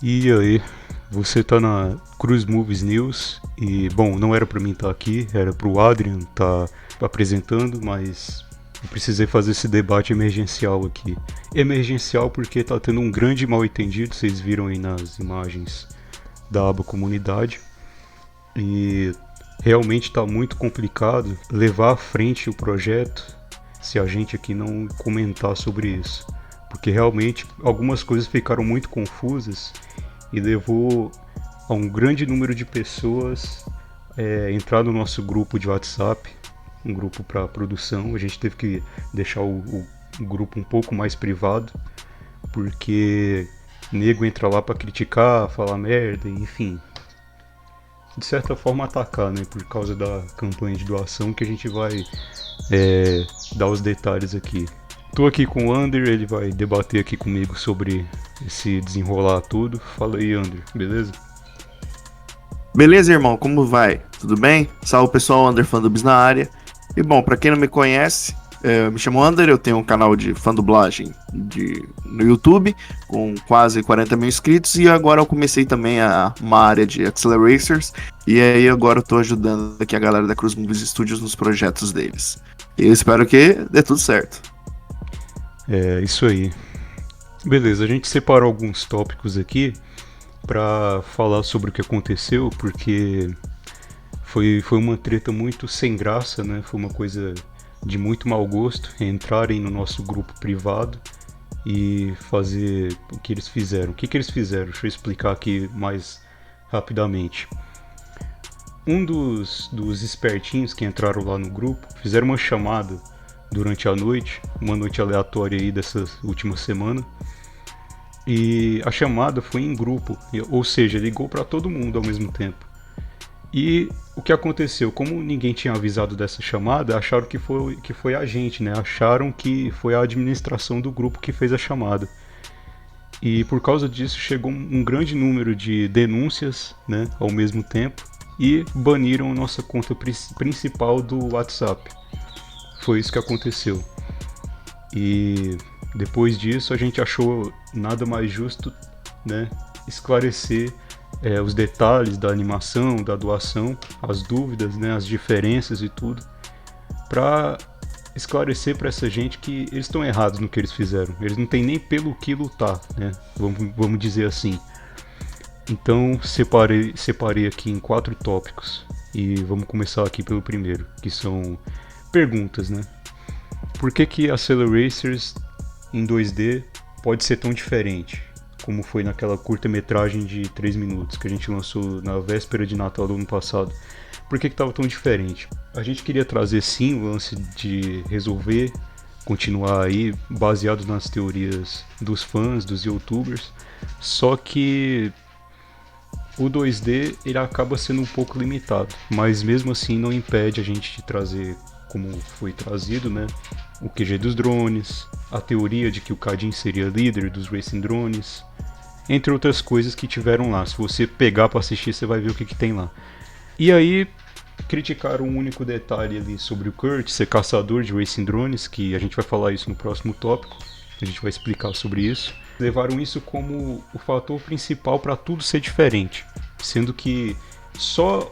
E aí, você tá na Cruz Movies News e, bom, não era pra mim estar aqui, era pro Adrian estar apresentando, mas eu precisei fazer esse debate emergencial aqui. Emergencial porque tá tendo um grande mal-entendido, vocês viram aí nas imagens da aba comunidade, e realmente está muito complicado levar à frente o projeto se a gente aqui não comentar sobre isso. Porque realmente algumas coisas ficaram muito confusas e levou a um grande número de pessoas entrar no nosso grupo de WhatsApp, um grupo para produção. A gente teve que deixar o grupo um pouco mais privado, porque nego entra lá para criticar, falar merda, enfim. De certa forma atacar, né? Por causa da campanha de doação que a gente vai dar os detalhes aqui. Tô aqui com o Ander, ele vai debater aqui comigo sobre esse desenrolar tudo. Fala aí, Ander, beleza? Beleza, irmão? Como vai? Tudo bem? Salve, pessoal, Ander Fandubs na área. E bom, pra quem não me conhece, eu me chamo Ander, eu tenho um canal de fandublagem no YouTube com quase 40 mil inscritos e agora eu comecei também uma área de Acceleracers e aí agora eu tô ajudando aqui a galera da Cruz Movies Studios nos projetos deles. E eu espero que dê tudo certo. É, isso aí. Beleza, a gente separou alguns tópicos aqui pra falar sobre o que aconteceu, porque foi uma treta muito sem graça, né? Foi uma coisa de muito mau gosto entrarem no nosso grupo privado e fazer o que eles fizeram. O que eles fizeram? Deixa eu explicar aqui mais rapidamente. Um dos espertinhos que entraram lá no grupo fizeram uma chamada durante a noite, uma noite aleatória aí dessa última semana. E a chamada foi em grupo, ou seja, ligou para todo mundo ao mesmo tempo. E o que aconteceu? Como ninguém tinha avisado dessa chamada, acharam que foi a gente, né? Acharam que foi a administração do grupo que fez a chamada. E por causa disso chegou um grande número de denúncias, né, ao mesmo tempo, e baniram nossa conta principal do WhatsApp. Foi isso que aconteceu. E depois disso a gente achou nada mais justo, né, esclarecer os detalhes da animação, da doação, as dúvidas, né, as diferenças e tudo, para esclarecer para essa gente que eles estão errados no que eles fizeram. Eles não têm nem pelo que lutar, né? Vamos dizer assim. Então separei aqui em 4 tópicos e vamos começar aqui pelo primeiro, que são perguntas, né? Por que Acceleracers em 2D pode ser tão diferente, como foi naquela curta-metragem de 3 minutos que a gente lançou na véspera de Natal do ano passado? Por que estava tão diferente? A gente queria trazer sim o lance de resolver, continuar aí baseado nas teorias dos fãs, dos youtubers, só que o 2D ele acaba sendo um pouco limitado, mas mesmo assim não impede a gente de trazer, como foi trazido, né, o QG dos drones, a teoria de que o Kadin seria líder dos Racing Drones, entre outras coisas que tiveram lá. Se você pegar para assistir, você vai ver o que tem lá. E aí criticaram um único detalhe ali sobre o Kurt ser caçador de Racing Drones, que a gente vai falar isso no próximo tópico, a gente vai explicar sobre isso. Levaram isso como o fator principal para tudo ser diferente, sendo que só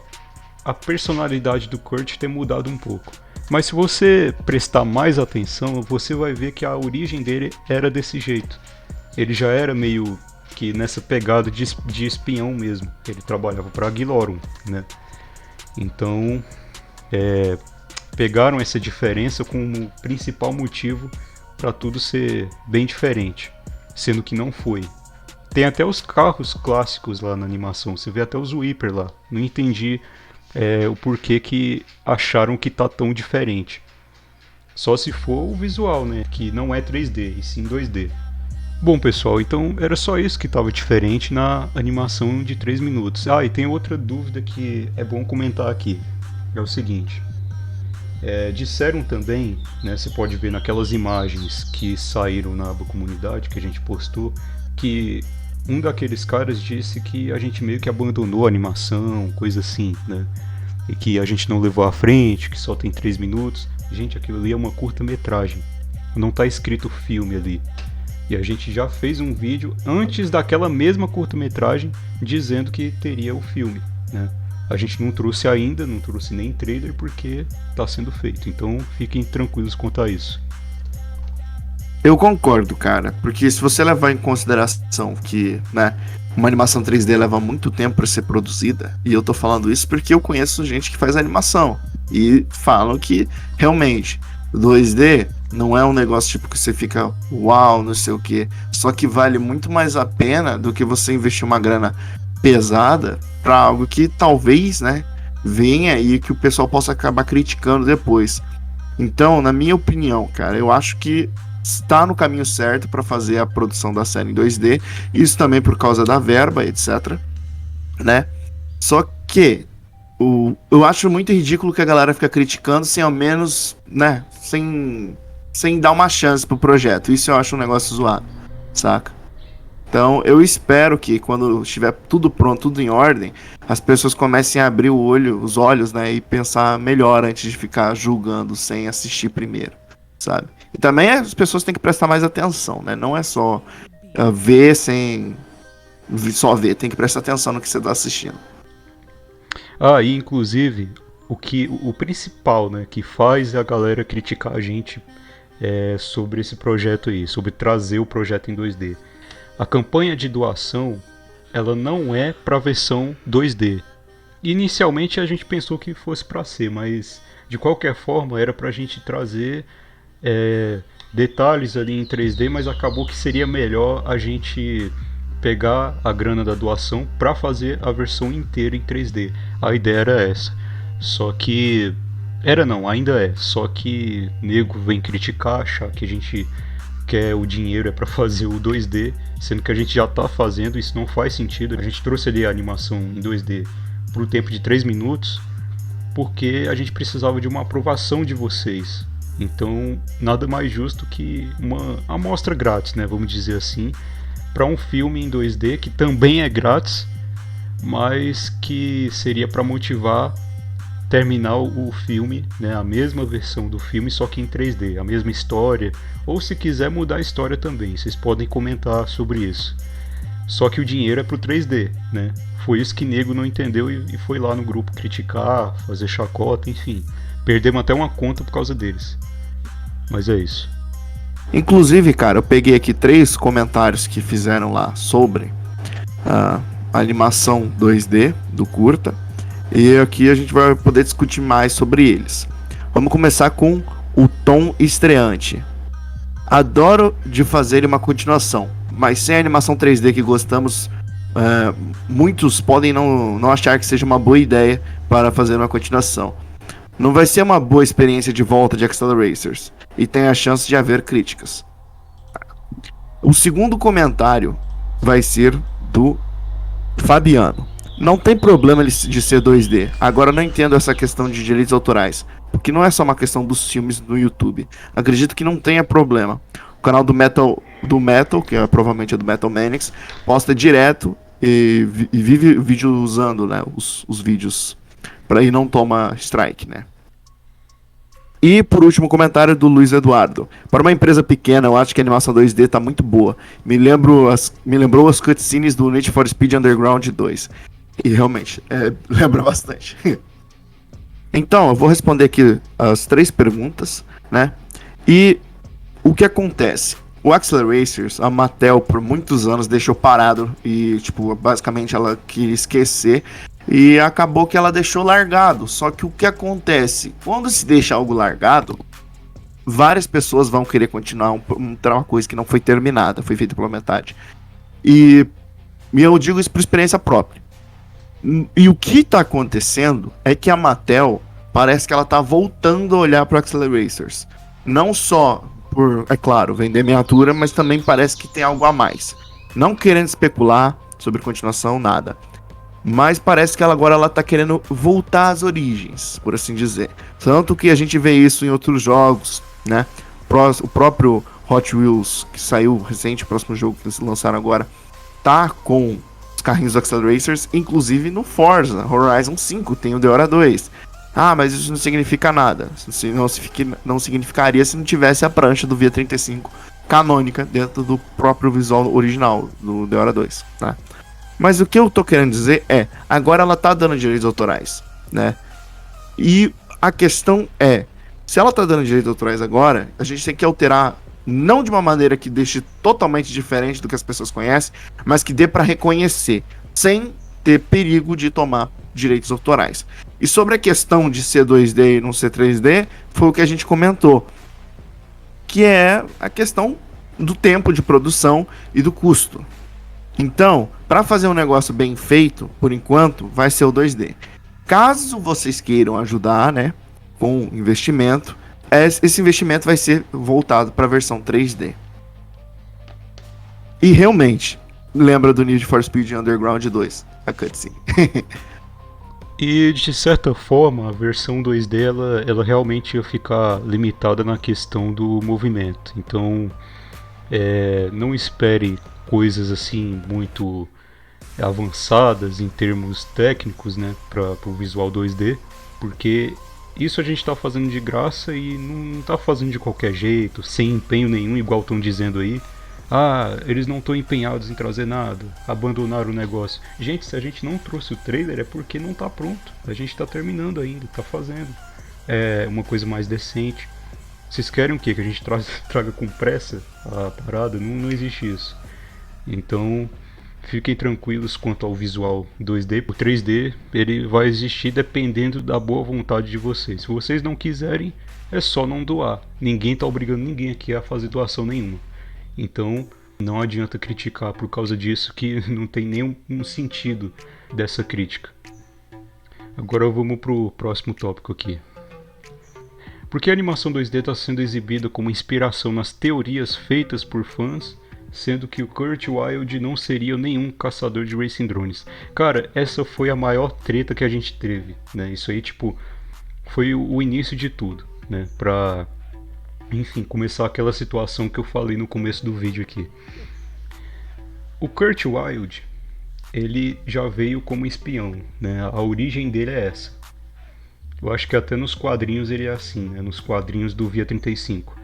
a personalidade do Kurt ter mudado um pouco. Mas se você prestar mais atenção, você vai ver que a origem dele era desse jeito. Ele já era meio que nessa pegada de espião mesmo. Ele trabalhava para a Guilorum, né? Então, pegaram essa diferença como principal motivo para tudo ser bem diferente, sendo que não foi. Tem até os carros clássicos lá na animação, você vê até os Whipper lá. Não entendi o porquê que acharam que tá tão diferente. Só se for o visual, né? Que não é 3D, e sim 2D. Bom, pessoal, então era só isso que estava diferente na animação de 3 minutos. Ah, e tem outra dúvida que é bom comentar aqui. É o seguinte. Disseram também, né, você pode ver naquelas imagens que saíram na aba comunidade que a gente postou, que um daqueles caras disse que a gente meio que abandonou a animação, coisa assim, né? E que a gente não levou à frente, que só tem 3 minutos. Gente, aquilo ali é uma curta-metragem. Não tá escrito filme ali. E a gente já fez um vídeo antes daquela mesma curta-metragem dizendo que teria o filme, né? A gente não trouxe ainda, não trouxe nem trailer porque está sendo feito. Então fiquem tranquilos quanto a isso. Eu concordo, cara, porque se você levar em consideração que, né, uma animação 3D leva muito tempo para ser produzida, e eu tô falando isso porque eu conheço gente que faz animação e falam que realmente 2D não é um negócio tipo que você fica uau, não sei o que, só que vale muito mais a pena do que você investir uma grana pesada para algo que talvez, né, venha e que o pessoal possa acabar criticando depois. Então, na minha opinião, cara, eu acho que está no caminho certo para fazer a produção da série em 2D, isso também por causa da verba, etc, né? Só que eu acho muito ridículo que a galera fica criticando sem ao menos, né, sem dar uma chance pro projeto. Isso eu acho um negócio zoado, saca? Então, eu espero que quando estiver tudo pronto, tudo em ordem, as pessoas comecem a abrir os olhos, né, e pensar melhor antes de ficar julgando sem assistir primeiro, sabe? E também as pessoas têm que prestar mais atenção, né? Não é só ver sem só ver, tem que prestar atenção no que você está assistindo. Ah, e inclusive, o principal, né, que faz a galera criticar a gente sobre esse projeto aí, sobre trazer o projeto em 2D. A campanha de doação, ela não é para a versão 2D. Inicialmente a gente pensou que fosse para ser, mas de qualquer forma era para a gente trazer detalhes ali em 3D, mas acabou que seria melhor a gente pegar a grana da doação para fazer a versão inteira em 3D. A ideia era essa. Só que ainda é. Só que nego vem criticar, achar que a gente quer o dinheiro é para fazer o 2D, sendo que a gente já está fazendo, isso não faz sentido. A gente trouxe ali a animação em 2D por um tempo de 3 minutos, porque a gente precisava de uma aprovação de vocês. Então, nada mais justo que uma amostra grátis, né, vamos dizer assim, para um filme em 2D que também é grátis, mas que seria para motivar terminar o filme, né, a mesma versão do filme, só que em 3D, a mesma história, ou se quiser mudar a história também, vocês podem comentar sobre isso. Só que o dinheiro é pro 3D, né? Foi isso que nego não entendeu e foi lá no grupo criticar, fazer chacota, enfim. Perdemos até uma conta por causa deles. Mas é isso. Inclusive, cara, eu peguei aqui 3 comentários que fizeram lá sobre a animação 2D do curta. E aqui a gente vai poder discutir mais sobre eles. Vamos começar com o Tom Estreante. Adoro de fazer uma continuação, mas sem a animação 3D que gostamos, muitos podem não achar que seja uma boa ideia para fazer uma continuação. Não vai ser uma boa experiência de volta de Acceleracers, e tem a chance de haver críticas. O segundo comentário vai ser do Fabiano. Não tem problema de ser 2D. Agora não entendo essa questão de direitos autorais, porque não é só uma questão dos filmes no YouTube. Acredito que não tenha problema. O canal do Metal, que provavelmente é do Metal Manix, posta direto e vive vídeo usando, né, os vídeos para e não toma strike, né? E por último, comentário do Luiz Eduardo. Para uma empresa pequena, eu acho que a animação 2D tá muito boa. Me lembrou as cutscenes do Need for Speed Underground 2. E realmente, lembra bastante. Então, eu vou responder aqui as 3 perguntas, né? E o que acontece? O Acceleracers, a Mattel, por muitos anos deixou parado e, tipo, basicamente ela queria esquecer e acabou que ela deixou largado. Só que o que acontece? Quando se deixa algo largado, várias pessoas vão querer continuar uma coisa que não foi terminada, foi feita pela metade. E eu digo isso por experiência própria. E o que tá acontecendo é que a Mattel parece que ela tá voltando a olhar para Acceleracers. Não só por, é claro, vender miniatura, mas também parece que tem algo a mais. Não querendo especular sobre continuação, nada. Mas parece que agora ela tá querendo voltar às origens, por assim dizer. Tanto que a gente vê isso em outros jogos, né? O próprio Hot Wheels, que saiu recente, o próximo jogo que eles lançaram agora, tá com os carrinhos do Acceleracers, inclusive no Forza Horizon 5, tem o The Hora 2. Ah, mas isso não significa nada. Não significaria se não tivesse a prancha do Via 35 canônica dentro do próprio visual original do The Hora 2, né? Mas o que eu tô querendo dizer é, agora ela tá dando direitos autorais, né? E a questão é, se ela tá dando direitos autorais agora, a gente tem que alterar, não de uma maneira que deixe totalmente diferente do que as pessoas conhecem, mas que dê pra reconhecer, sem ter perigo de tomar direitos autorais. E sobre a questão de ser 2D e não ser 3D, foi o que a gente comentou, que é a questão do tempo de produção e do custo. Então, para fazer um negócio bem feito, por enquanto, vai ser o 2D. Caso vocês queiram ajudar, né, com investimento, esse investimento vai ser voltado para a versão 3D. E realmente, lembra do Need for Speed Underground 2, a cutscene. E de certa forma, a versão 2D ela realmente ia ficar limitada na questão do movimento. Então, não espere coisas assim muito avançadas em termos técnicos, né, para o visual 2D, porque isso a gente está fazendo de graça e não está fazendo de qualquer jeito, sem empenho nenhum, igual estão dizendo aí. Ah, eles não estão empenhados em trazer nada, abandonaram o negócio. Gente, se a gente não trouxe o trailer é porque não está pronto. A gente está terminando ainda, está fazendo uma coisa mais decente. Vocês querem o quê? Que a gente traga com pressa a parada? Não existe isso. Então, fiquem tranquilos quanto ao visual 2D. O 3D ele vai existir dependendo da boa vontade de vocês. Se vocês não quiserem, é só não doar. Ninguém está obrigando ninguém aqui a fazer doação nenhuma. Então, não adianta criticar por causa disso, que não tem nenhum sentido dessa crítica. Agora vamos pro próximo tópico aqui. Por que a animação 2D está sendo exibida como inspiração nas teorias feitas por fãs, sendo que o Kurt Wilde não seria nenhum caçador de racing drones? Cara, essa foi a maior treta que a gente teve, né? Isso aí, tipo, foi o início de tudo, né? Pra, enfim, começar aquela situação que eu falei no começo do vídeo aqui. O Kurt Wilde, ele já veio como espião, né? A origem dele é essa. Eu acho que até nos quadrinhos ele é assim, né? Nos quadrinhos do Via 35.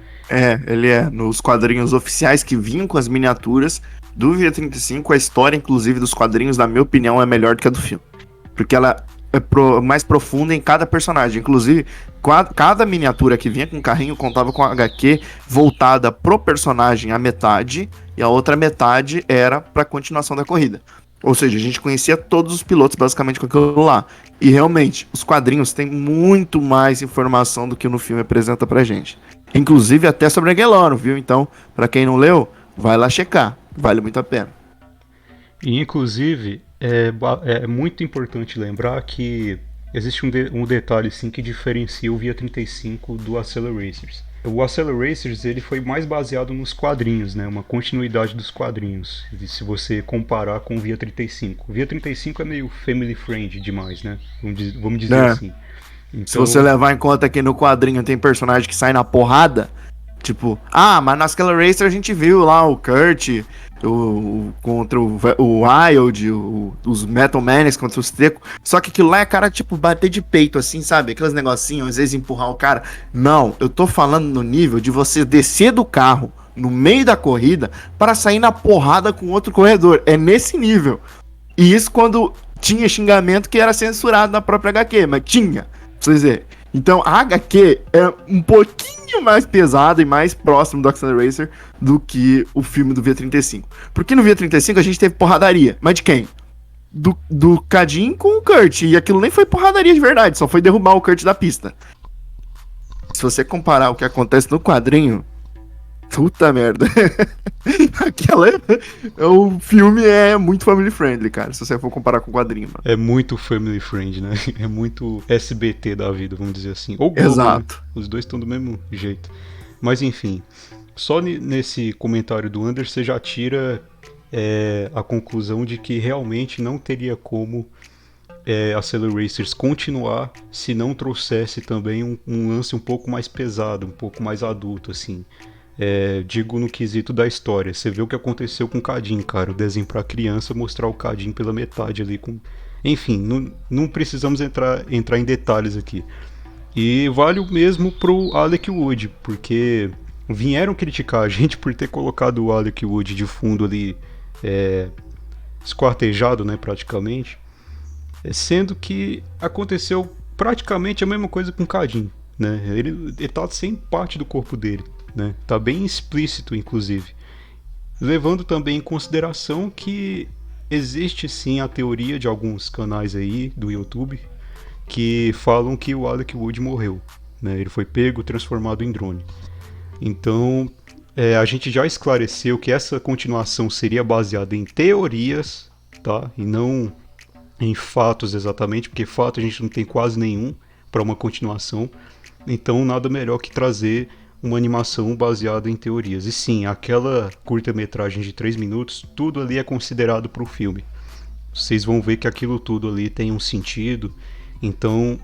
Ele é. Nos quadrinhos oficiais que vinham com as miniaturas do Via 35, a história, inclusive, dos quadrinhos, na minha opinião, é melhor do que a do filme. Porque ela é mais profunda em cada personagem. Inclusive, cada miniatura que vinha com o carrinho contava com a HQ voltada pro personagem a metade, e a outra metade era pra continuação da corrida. Ou seja, a gente conhecia todos os pilotos basicamente com aquilo lá. E realmente, os quadrinhos têm muito mais informação do que no filme apresenta pra gente. Inclusive até sobre a Geloro, viu? Então, pra quem não leu, vai lá checar. Vale muito a pena. E inclusive, é muito importante lembrar que existe um detalhe sim, que diferencia o Via 35 do Acceleracers. O Acceleracers ele foi mais baseado nos quadrinhos, né? Uma continuidade dos quadrinhos, se você comparar com o Via 35. O Via 35 é meio family friend demais, né? Vamos dizer assim. Então, se você levar em conta que no quadrinho tem personagem que sai na porrada, tipo, mas no Accelerator a gente viu lá o Kurt contra o Wild, os Metal Manes contra os Teco. Só que aquilo lá é cara, tipo, bater de peito, assim, sabe? Aqueles negocinhos, às vezes empurrar o cara. Não, eu tô falando no nível de você descer do carro no meio da corrida para sair na porrada com outro corredor. É nesse nível. E isso quando tinha xingamento que era censurado na própria HQ, mas tinha. Pra vocês verem. Então a HQ é um pouquinho mais pesada e mais próximo do Accelerator do que o filme do V35. Porque no V35 a gente teve porradaria. Mas de quem? Do Cadin com o Kurt. E aquilo nem foi porradaria de verdade, só foi derrubar o Kurt da pista. Se você comparar o que acontece no quadrinho, puta merda. O filme é muito family friendly, cara, se você for comparar com o quadrinho, mano. É muito family friendly, né? É muito SBT da vida, vamos dizer assim. Ou Globo, exato. Né? Os dois estão do mesmo jeito. Mas enfim, só nesse comentário do Under você já tira a conclusão de que realmente não teria como Acceleracers continuar se não trouxesse também um lance um pouco mais pesado, um pouco mais adulto, assim. Digo no quesito da história. Você vê o que aconteceu com o Cadin, cara. O desenho pra criança mostrar o Cadin pela metade ali. Enfim, não precisamos entrar em detalhes aqui. E vale o mesmo pro Alec Wood, porque vieram criticar a gente por ter colocado o Alec Wood de fundo ali, esquartejado, né, praticamente, sendo que aconteceu praticamente a mesma coisa com o Cadin, né? Ele tá sem parte do corpo dele, né? Tá bem explícito, inclusive. Levando também em consideração que existe sim a teoria de alguns canais aí do YouTube que falam que o Alec Wood morreu, né? Ele foi pego, transformado em drone. Então, a gente já esclareceu que essa continuação seria baseada em teorias, tá? E não em fatos exatamente, porque fato a gente não tem quase nenhum para uma continuação. Então, nada melhor que trazer uma animação baseada em teorias. E sim, aquela curta-metragem de 3 minutos, tudo ali é considerado para o filme. Vocês vão ver que aquilo tudo ali tem um sentido. Então,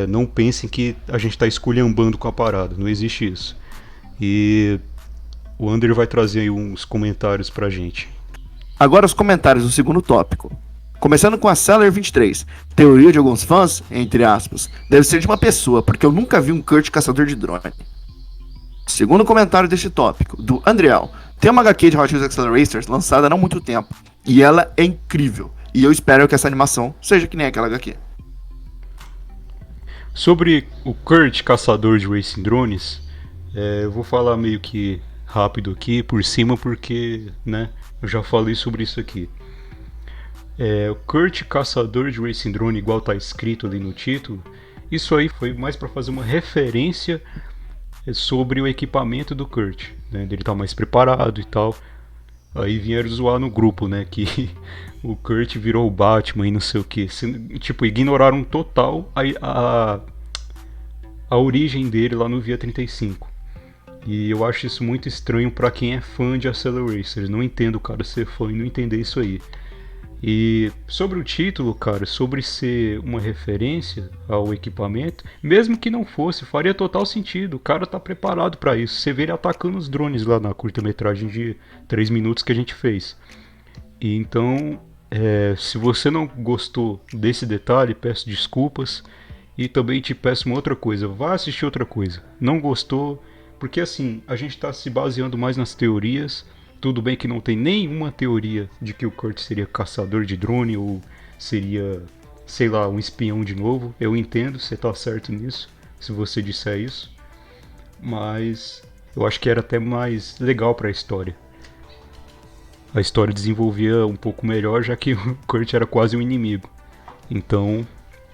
não pensem que a gente está esculhambando com a parada. Não existe isso. E o Ander vai trazer aí uns comentários pra gente. Agora os comentários do segundo tópico. Começando com a Seller23. Teoria de alguns fãs, entre aspas, deve ser de uma pessoa, porque eu nunca vi um Kurt caçador de drone. Segundo comentário deste tópico, do Andriel. Tem uma HQ de Hot Wheels Accelerators lançada há não muito tempo, e ela é incrível. E eu espero que essa animação seja que nem aquela HQ. Sobre o Kurt caçador de Racing Drones, eu vou falar meio que rápido aqui, por cima, porque, né, eu já falei sobre isso aqui. O Kurt caçador de Racing Drone, igual tá escrito ali no título, isso aí foi mais para fazer uma referência sobre o equipamento do Kurt, né, dele tá mais preparado e tal. Aí vieram zoar no grupo, né, que o Kurt virou o Batman e não sei o que. Tipo, ignoraram total a origem dele lá no Via 35. E eu acho isso muito estranho pra quem é fã de Acceleracers. Não entendo o cara ser fã e não entender isso aí. E sobre o título, cara, sobre ser uma referência ao equipamento, mesmo que não fosse, faria total sentido. O cara tá preparado pra isso. Você vê ele atacando os drones lá na curta-metragem de 3 minutos que a gente fez. E então, se você não gostou desse detalhe, peço desculpas. E também te peço uma outra coisa, vá assistir outra coisa. Não gostou? Porque assim, a gente está se baseando mais nas teorias. Tudo bem que não tem nenhuma teoria de que o Kurt seria caçador de drone ou seria, sei lá, um espião de novo. Eu entendo, você tá certo nisso, se você disser isso. Mas eu acho que era até mais legal para a história. A história desenvolvia um pouco melhor, já que o Kurt era quase um inimigo. Então,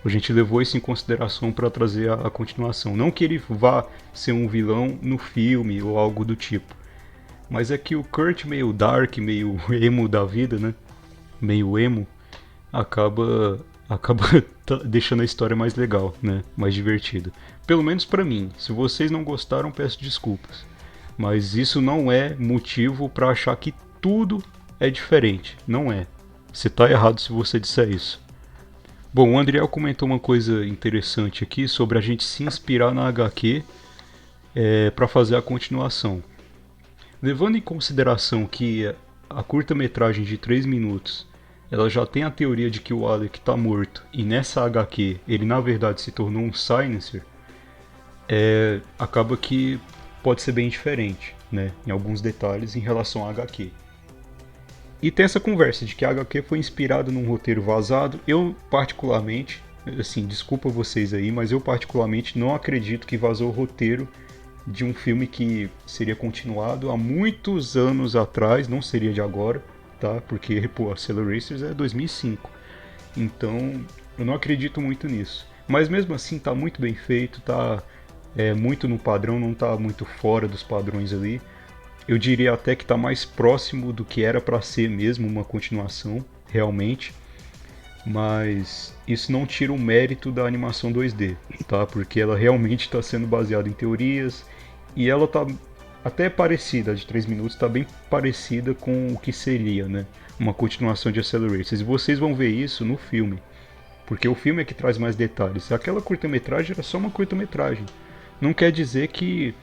a gente levou isso em consideração para trazer a continuação. Não que ele vá ser um vilão no filme ou algo do tipo. Mas é que o Kurt meio dark, meio emo da vida, né? Meio emo, acaba deixando a história mais legal, né? Mais divertida. Pelo menos pra mim. Se vocês não gostaram, peço desculpas. Mas isso não é motivo pra achar que tudo é diferente. Não é. Você tá errado se você disser isso. Bom, o Andriel comentou uma coisa interessante aqui sobre a gente se inspirar na HQ para fazer a continuação. Levando em consideração que a curta-metragem de 3 minutos ela já tem a teoria de que o Alec está morto e nessa HQ ele na verdade se tornou um Silencer, acaba que pode ser bem diferente, né, em alguns detalhes em relação à HQ. E tem essa conversa de que a HQ foi inspirada num roteiro vazado. Eu particularmente, assim, desculpa vocês aí, mas eu particularmente não acredito que vazou o roteiro de um filme que seria continuado há muitos anos atrás, não seria de agora, tá? Porque, pô, Acceleracers é 2005. Então, eu não acredito muito nisso. Mas mesmo assim, tá muito bem feito, tá muito no padrão, não tá muito fora dos padrões ali. Eu diria até que tá mais próximo do que era para ser mesmo uma continuação, realmente. Mas isso não tira o mérito da animação 2D, tá? Porque ela realmente está sendo baseada em teorias e ela tá até parecida, a de 3 minutos tá bem parecida com o que seria, né? Uma continuação de Accelerators. E vocês vão ver isso no filme, porque o filme é que traz mais detalhes. Aquela curta-metragem era só uma curta-metragem. Não quer dizer que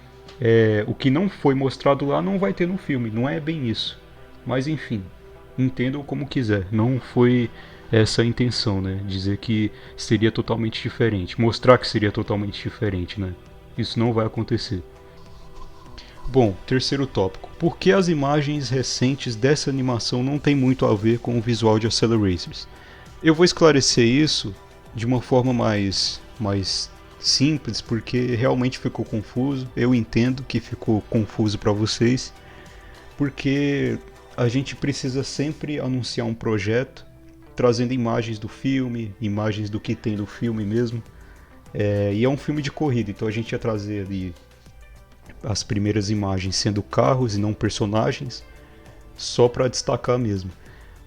o que não foi mostrado lá não vai ter no filme, não é bem isso. Mas enfim, entendam como quiser. Não foi essa a intenção, né? Dizer que seria totalmente diferente, mostrar que seria totalmente diferente, né? Isso não vai acontecer. Bom, terceiro tópico. Por que as imagens recentes dessa animação não têm muito a ver com o visual de Acceleracers? Eu vou esclarecer isso de uma forma mais simples, porque realmente ficou confuso. Eu entendo que ficou confuso para vocês, porque a gente precisa sempre anunciar um projeto, trazendo imagens do filme, imagens do que tem no filme mesmo. E é um filme de corrida, então a gente ia trazer ali as primeiras imagens sendo carros e não personagens, só para destacar mesmo.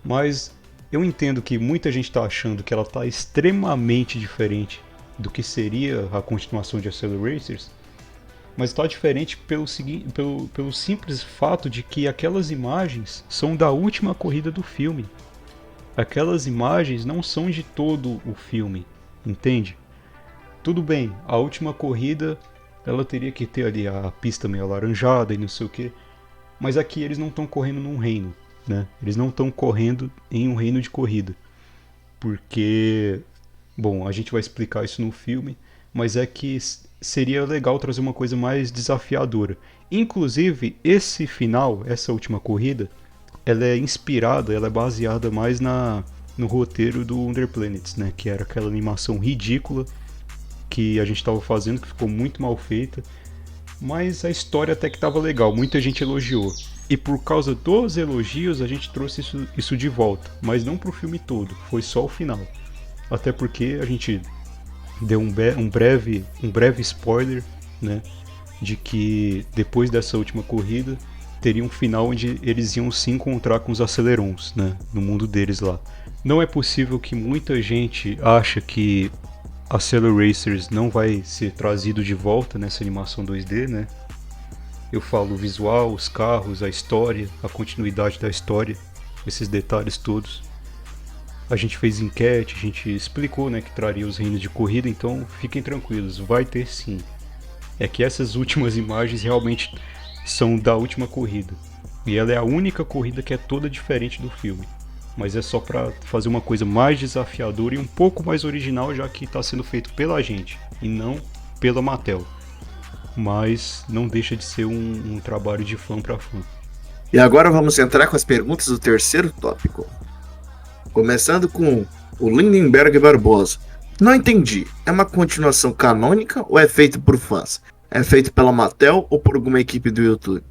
Mas eu entendo que muita gente está achando que ela está extremamente diferente do que seria a continuação de Acceleracers, mas está diferente pelo simples fato de que aquelas imagens são da última corrida do filme. Aquelas imagens não são de todo o filme, entende? Tudo bem, a última corrida ela teria que ter ali a pista meio alaranjada e não sei o que, mas aqui eles não estão correndo num reino, né? Eles não estão correndo em um reino de corrida, porque, bom, a gente vai explicar isso no filme, mas é que seria legal trazer uma coisa mais desafiadora. Inclusive, esse final, essa última corrida, ela é inspirada, ela é baseada mais no roteiro do Under Planets, né? Que era aquela animação ridícula que a gente estava fazendo, que ficou muito mal feita, mas a história até que estava legal, muita gente elogiou. E por causa dos elogios a gente trouxe isso de volta, mas não pro filme todo, foi só o final. Até porque a gente deu um breve spoiler, né, de que depois dessa última corrida teria um final onde eles iam se encontrar com os Acelerons, né, no mundo deles lá. Não é possível que muita gente acha que Acceleracers não vai ser trazido de volta nessa animação 2D, né? Eu falo o visual, os carros, a história, a continuidade da história, esses detalhes todos. A gente fez enquete, a gente explicou, né, que traria os reinos de corrida, então fiquem tranquilos, vai ter sim. É que essas últimas imagens realmente são da última corrida. E ela é a única corrida que é toda diferente do filme. Mas é só para fazer uma coisa mais desafiadora e um pouco mais original, já que está sendo feito pela gente e não pela Mattel. Mas não deixa de ser um trabalho de fã para fã. E agora vamos entrar com as perguntas do terceiro tópico. Começando com o Lindenberg Barbosa. Não entendi, é uma continuação canônica ou é feito por fãs? É feito pela Mattel ou por alguma equipe do YouTube?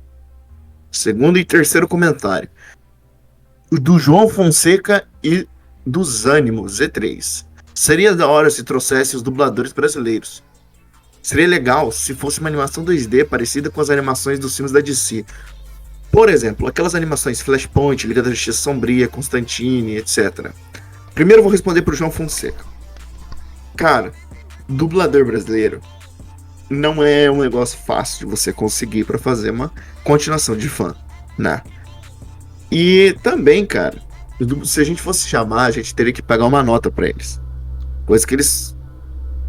Segundo e terceiro comentário. Do João Fonseca e dos Ânimo Z3. Seria da hora se trouxesse os dubladores brasileiros. Seria legal se fosse uma animação 2D parecida com as animações dos filmes da DC. Por exemplo, aquelas animações Flashpoint, Liga da Justiça Sombria, Constantine, etc. Primeiro eu vou responder pro João Fonseca. Cara, dublador brasileiro não é um negócio fácil de você conseguir para fazer uma continuação de fã, né? E também, cara, se a gente fosse chamar, a gente teria que pagar uma nota pra eles. Coisa que eles,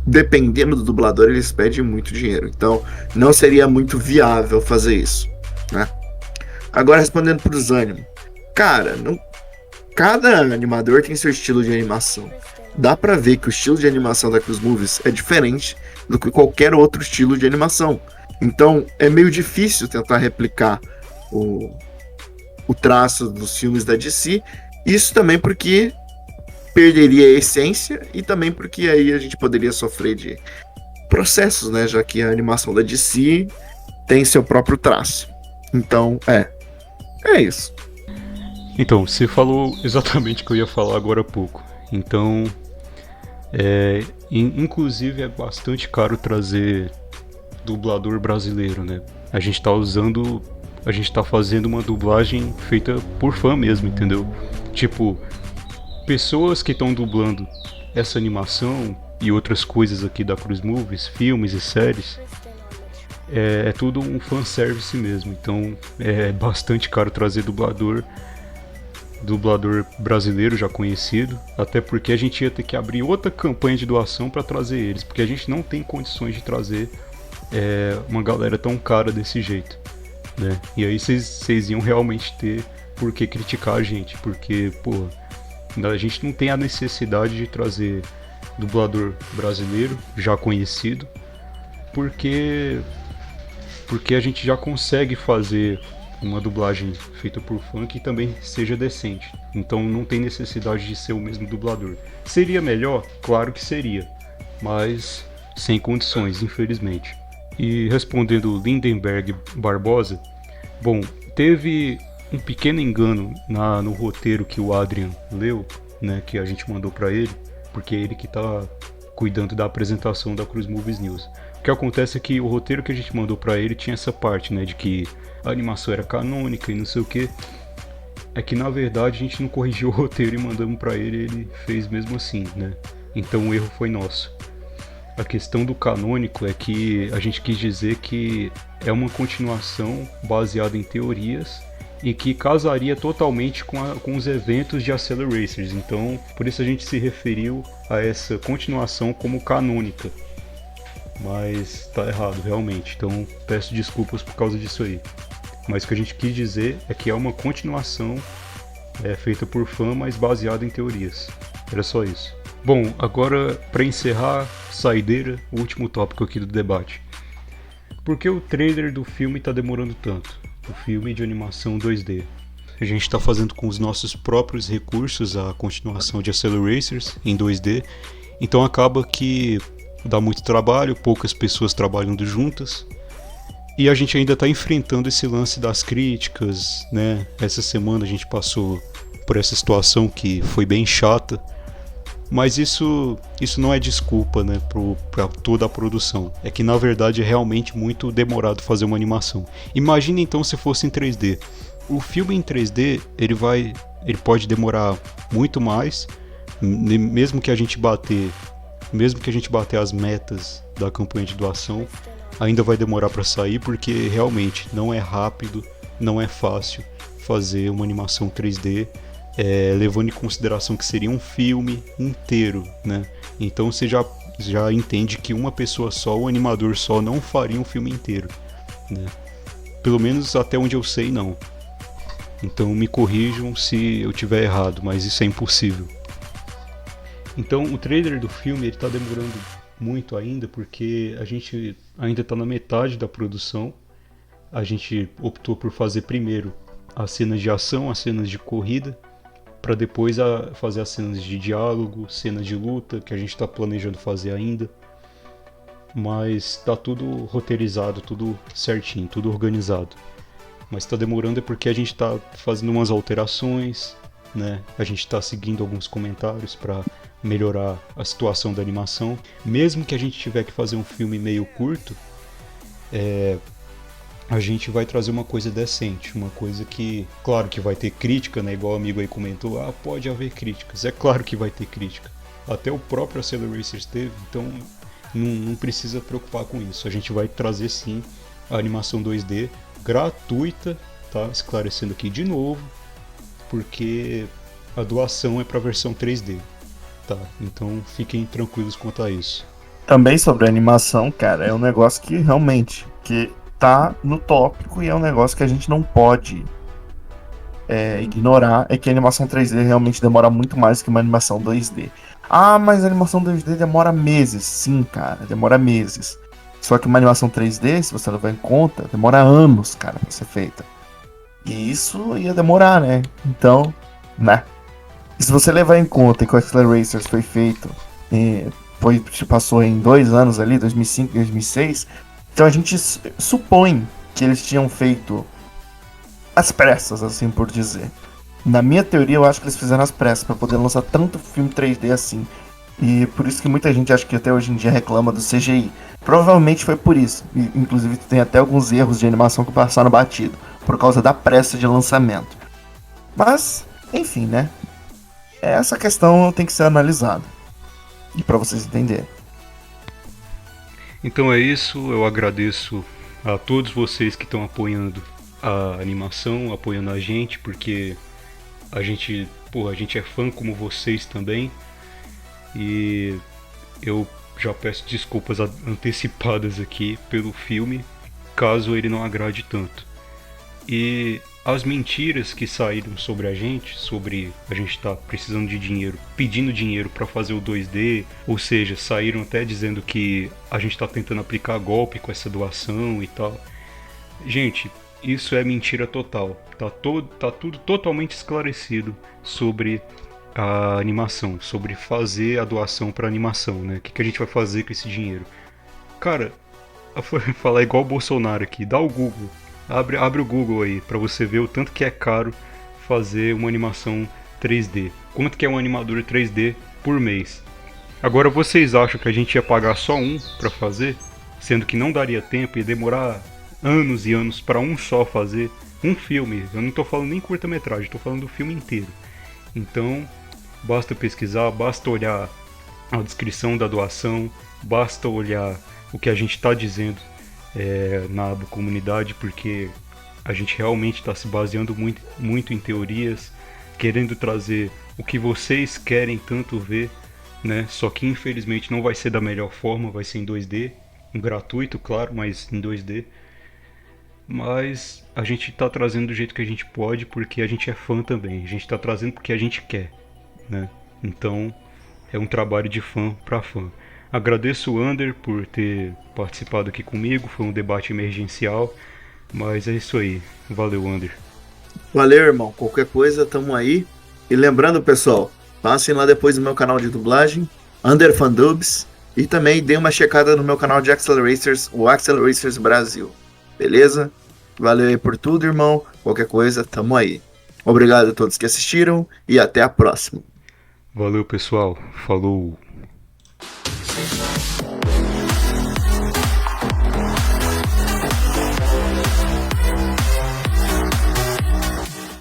dependendo do dublador, eles pedem muito dinheiro. Então, não seria muito viável fazer isso, né? Agora, respondendo pros ânimos. Cara, cada animador tem seu estilo de animação. Dá pra ver que o estilo de animação da Cruz Movies é diferente do que qualquer outro estilo de animação. Então, é meio difícil tentar replicar o traço dos filmes da DC, isso também porque perderia a essência e também porque aí a gente poderia sofrer de processos, né, já que a animação da DC tem seu próprio traço. Então, é isso. Então, você falou exatamente o que eu ia falar agora há pouco. Então, inclusive é bastante caro trazer dublador brasileiro, né? A gente tá fazendo uma dublagem feita por fã mesmo, entendeu? Tipo, pessoas que estão dublando essa animação e outras coisas aqui da Cruz Movies, filmes e séries, é tudo um fanservice mesmo. Então é bastante caro trazer dublador brasileiro já conhecido, até porque a gente ia ter que abrir outra campanha de doação para trazer eles, porque a gente não tem condições de trazer uma galera tão cara desse jeito, né? E aí vocês iam realmente ter por que criticar a gente, porque, pô, a gente não tem a necessidade de trazer dublador brasileiro já conhecido, porque porque a gente já consegue fazer uma dublagem feita por fã que também seja decente. Então não tem necessidade de ser o mesmo dublador. Seria melhor? Claro que seria, mas sem condições, infelizmente. E respondendo Lindenberg Barbosa, bom, teve um pequeno engano no roteiro que o Adrian leu, né, que a gente mandou para ele, porque é ele que está cuidando da apresentação da Cruz Movies News. O que acontece é que o roteiro que a gente mandou para ele tinha essa parte, né, de que a animação era canônica e não sei o que. É que na verdade a gente não corrigiu o roteiro e mandamos para ele, e ele fez mesmo assim, né? Então o erro foi nosso. A questão do canônico é que a gente quis dizer que é uma continuação baseada em teorias e que casaria totalmente com os eventos de Acceleracers. Então, por isso a gente se referiu a essa continuação como canônica. Mas tá errado, realmente. Então, peço desculpas por causa disso aí. Mas o que a gente quis dizer é que é uma continuação feita por fã, mas baseada em teorias. Era só isso. Bom, agora para encerrar, saideira, o último tópico aqui do debate. Por que o trailer do filme está demorando tanto? O filme de animação 2D. A gente está fazendo com os nossos próprios recursos a continuação de Acceleracers em 2D, então acaba que dá muito trabalho, poucas pessoas trabalhando juntas, e a gente ainda está enfrentando esse lance das críticas, né? Essa semana a gente passou por essa situação que foi bem chata, mas isso não é desculpa, né, para toda a produção. É que na verdade é realmente muito demorado fazer uma animação. Imagine então se fosse em 3D. O filme em 3D ele pode demorar muito mais, mesmo que a gente bater as metas da campanha de doação, ainda vai demorar para sair, porque realmente não é rápido, não é fácil fazer uma animação 3D. Levando em consideração que seria um filme inteiro, né? Então você já entende que uma pessoa só, um animador só, não faria um filme inteiro, né? Pelo menos até onde eu sei, não. Então me corrijam se eu tiver errado, mas isso é impossível. Então o trailer do filme está demorando muito ainda, porque a gente ainda está na metade da produção. A gente optou por fazer primeiro as cenas de ação, as cenas de corrida, para depois fazer as cenas de diálogo, cenas de luta, que a gente está planejando fazer ainda. Mas está tudo roteirizado, tudo certinho, tudo organizado. Mas está demorando é porque a gente está fazendo umas alterações, né? A gente está seguindo alguns comentários para melhorar a situação da animação. Mesmo que a gente tiver que fazer um filme meio curto, a gente vai trazer uma coisa decente, uma coisa que, claro que vai ter crítica, né? Igual o amigo aí comentou, pode haver críticas. É claro que vai ter crítica. Até o próprio Acceleracers teve, então não precisa preocupar com isso. A gente vai trazer sim a animação 2D gratuita, tá? Esclarecendo aqui de novo, porque a doação é para a versão 3D, tá? Então fiquem tranquilos quanto a isso. Também sobre a animação, cara, é um negócio que realmente tá no tópico e é um negócio que a gente não pode ignorar, é que a animação 3D realmente demora muito mais que uma animação 2D. Mas a animação 2D demora meses. Sim, cara, demora meses. Só que uma animação 3D, se você levar em conta, demora anos, cara, pra ser feita. E isso ia demorar, né? Então, né? E se você levar em conta que o Acceleracers foi feito, passou em 2 anos ali, 2005 e 2006, então a gente supõe que eles tinham feito às pressas, assim por dizer. Na minha teoria, eu acho que eles fizeram às pressas para poder lançar tanto filme 3D assim. E por isso que muita gente acha que até hoje em dia reclama do CGI. Provavelmente foi por isso. E, inclusive tem até alguns erros de animação que passaram batido, por causa da pressa de lançamento. Mas, enfim, né? Essa questão tem que ser analisada. E para vocês entenderem. Então é isso, eu agradeço a todos vocês que estão apoiando a animação, apoiando a gente, porque a gente é fã como vocês também. E eu já peço desculpas antecipadas aqui pelo filme, caso ele não agrade tanto. E as mentiras que saíram sobre a gente estar precisando de dinheiro, pedindo dinheiro para fazer o 2D, ou seja, saíram até dizendo que a gente está tentando aplicar golpe com essa doação e tal. Gente, isso é mentira total. Tá tudo totalmente esclarecido sobre a animação, sobre fazer a doação para animação, né? O que, que a gente vai fazer com esse dinheiro? Cara, falar igual o Bolsonaro aqui, dá o Google, abre o Google aí para você ver o tanto que é caro fazer uma animação 3D. Quanto que é um animador 3D por mês? Agora vocês acham que a gente ia pagar só um para fazer, sendo que não daria tempo e demorar anos e anos para um só fazer um filme? Eu não tô falando nem curta-metragem, tô falando do filme inteiro. Então, basta pesquisar, basta olhar a descrição da doação, basta olhar o que a gente está dizendo na aba comunidade, porque a gente realmente está se baseando muito em teorias, querendo trazer o que vocês querem tanto ver, né? Só que infelizmente não vai ser da melhor forma, vai ser em 2D, um gratuito, claro, mas em 2D. Mas a gente está trazendo do jeito que a gente pode, porque a gente é fã também. A gente está trazendo porque a gente quer, né? Então é um trabalho de fã para fã. Agradeço o Ander por ter participado aqui comigo, foi um debate emergencial, mas é isso aí. Valeu, Ander. Valeu, irmão. Qualquer coisa, tamo aí. E lembrando, pessoal, passem lá depois no meu canal de dublagem, Under Fandubs, e também dê uma checada no meu canal de Acceleracers, o Acceleracers Brasil. Beleza? Valeu aí por tudo, irmão. Qualquer coisa, tamo aí. Obrigado a todos que assistiram e até a próxima. Valeu, pessoal. Falou.